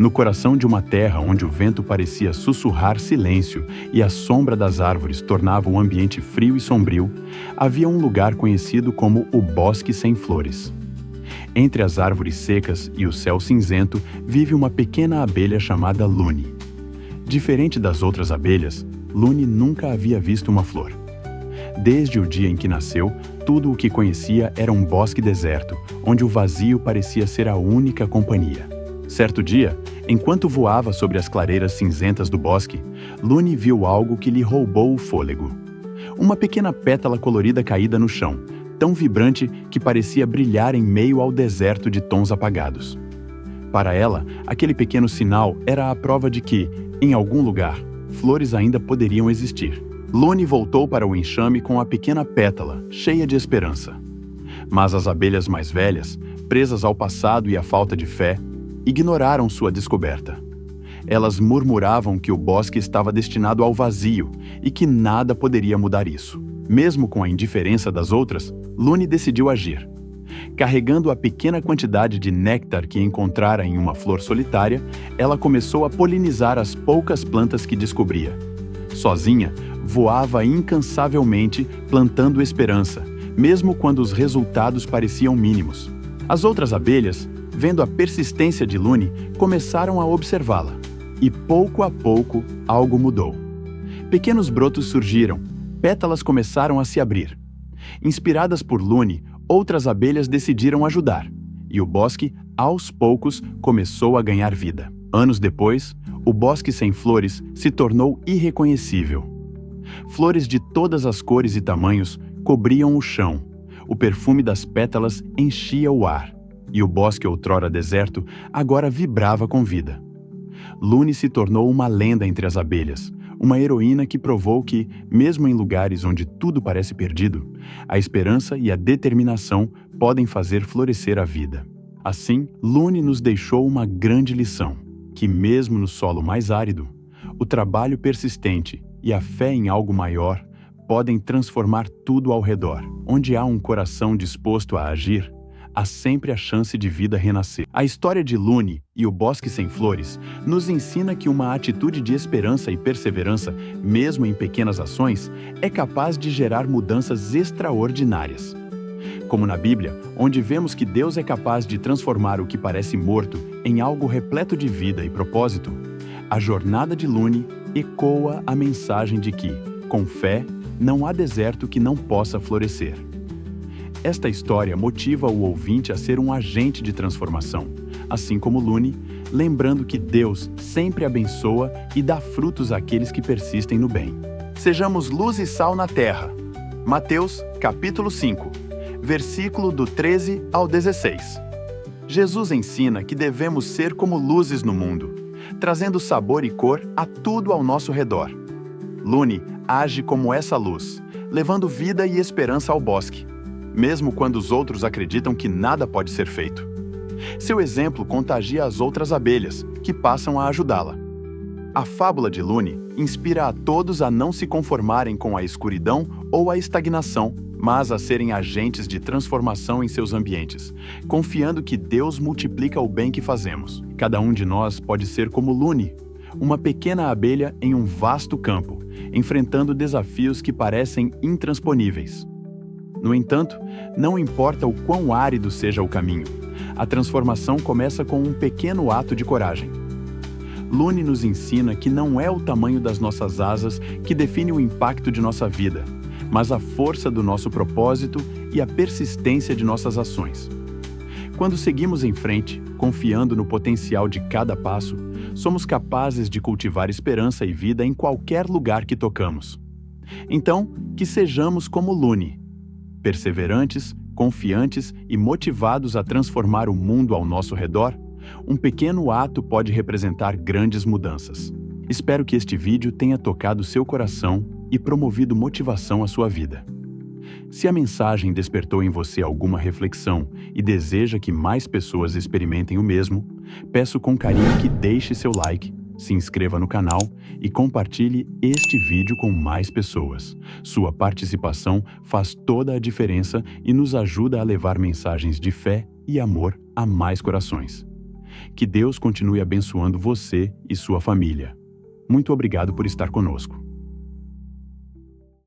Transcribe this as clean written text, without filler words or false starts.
No coração de uma terra onde o vento parecia sussurrar silêncio e a sombra das árvores tornava o ambiente frio e sombrio, havia um lugar conhecido como o Bosque Sem Flores. Entre as árvores secas e o céu cinzento vive uma pequena abelha chamada Lune. Diferente das outras abelhas, Lune nunca havia visto uma flor. Desde o dia em que nasceu, tudo o que conhecia era um bosque deserto, onde o vazio parecia ser a única companhia. Certo dia, enquanto voava sobre as clareiras cinzentas do bosque, Lune viu algo que lhe roubou o fôlego. Uma pequena pétala colorida caída no chão, tão vibrante que parecia brilhar em meio ao deserto de tons apagados. Para ela, aquele pequeno sinal era a prova de que, em algum lugar, flores ainda poderiam existir. Lune voltou para o enxame com a pequena pétala, cheia de esperança. Mas as abelhas mais velhas, presas ao passado e à falta de fé, ignoraram sua descoberta. Elas murmuravam que o bosque estava destinado ao vazio e que nada poderia mudar isso. Mesmo com a indiferença das outras, Lune decidiu agir. Carregando a pequena quantidade de néctar que encontrara em uma flor solitária, ela começou a polinizar as poucas plantas que descobria. Sozinha, voava incansavelmente, plantando esperança, mesmo quando os resultados pareciam mínimos. As outras abelhas, vendo a persistência de Lune, começaram a observá-la. E pouco a pouco, algo mudou. Pequenos brotos surgiram, pétalas começaram a se abrir. Inspiradas por Lune, outras abelhas decidiram ajudar, e o bosque, aos poucos, começou a ganhar vida. Anos depois, o Bosque Sem Flores se tornou irreconhecível. Flores de todas as cores e tamanhos cobriam o chão, o perfume das pétalas enchia o ar, e o bosque outrora deserto agora vibrava com vida. Lune se tornou uma lenda entre as abelhas, uma heroína que provou que, mesmo em lugares onde tudo parece perdido, a esperança e a determinação podem fazer florescer a vida. Assim, Lune nos deixou uma grande lição, que mesmo no solo mais árido, o trabalho persistente e a fé em algo maior podem transformar tudo ao redor. Onde há um coração disposto a agir, há sempre a chance de vida renascer. A história de Lune e o Bosque Sem Flores nos ensina que uma atitude de esperança e perseverança, mesmo em pequenas ações, é capaz de gerar mudanças extraordinárias. Como na Bíblia, onde vemos que Deus é capaz de transformar o que parece morto em algo repleto de vida e propósito, a jornada de Lune ecoa a mensagem de que, com fé, não há deserto que não possa florescer. Esta história motiva o ouvinte a ser um agente de transformação, assim como Lune, lembrando que Deus sempre abençoa e dá frutos àqueles que persistem no bem. Sejamos luz e sal na terra. Mateus, capítulo 5, versículo do 13 ao 16. Jesus ensina que devemos ser como luzes no mundo, trazendo sabor e cor a tudo ao nosso redor. Lune age como essa luz, levando vida e esperança ao bosque, mesmo quando os outros acreditam que nada pode ser feito. Seu exemplo contagia as outras abelhas, que passam a ajudá-la. A fábula de Lune inspira a todos a não se conformarem com a escuridão ou a estagnação, mas a serem agentes de transformação em seus ambientes, confiando que Deus multiplica o bem que fazemos. Cada um de nós pode ser como Lune, uma pequena abelha em um vasto campo, enfrentando desafios que parecem intransponíveis. No entanto, não importa o quão árido seja o caminho, a transformação começa com um pequeno ato de coragem. Lune nos ensina que não é o tamanho das nossas asas que define o impacto de nossa vida, mas a força do nosso propósito e a persistência de nossas ações. Quando seguimos em frente, confiando no potencial de cada passo, somos capazes de cultivar esperança e vida em qualquer lugar que tocamos. Então, que sejamos como Lune, perseverantes, confiantes e motivados a transformar o mundo ao nosso redor. Um pequeno ato pode representar grandes mudanças. Espero que este vídeo tenha tocado seu coração e promovido motivação à sua vida. Se a mensagem despertou em você alguma reflexão e deseja que mais pessoas experimentem o mesmo, peço com carinho que deixe seu like, se inscreva no canal e compartilhe este vídeo com mais pessoas. Sua participação faz toda a diferença e nos ajuda a levar mensagens de fé e amor a mais corações. Que Deus continue abençoando você e sua família. Muito obrigado por estar conosco.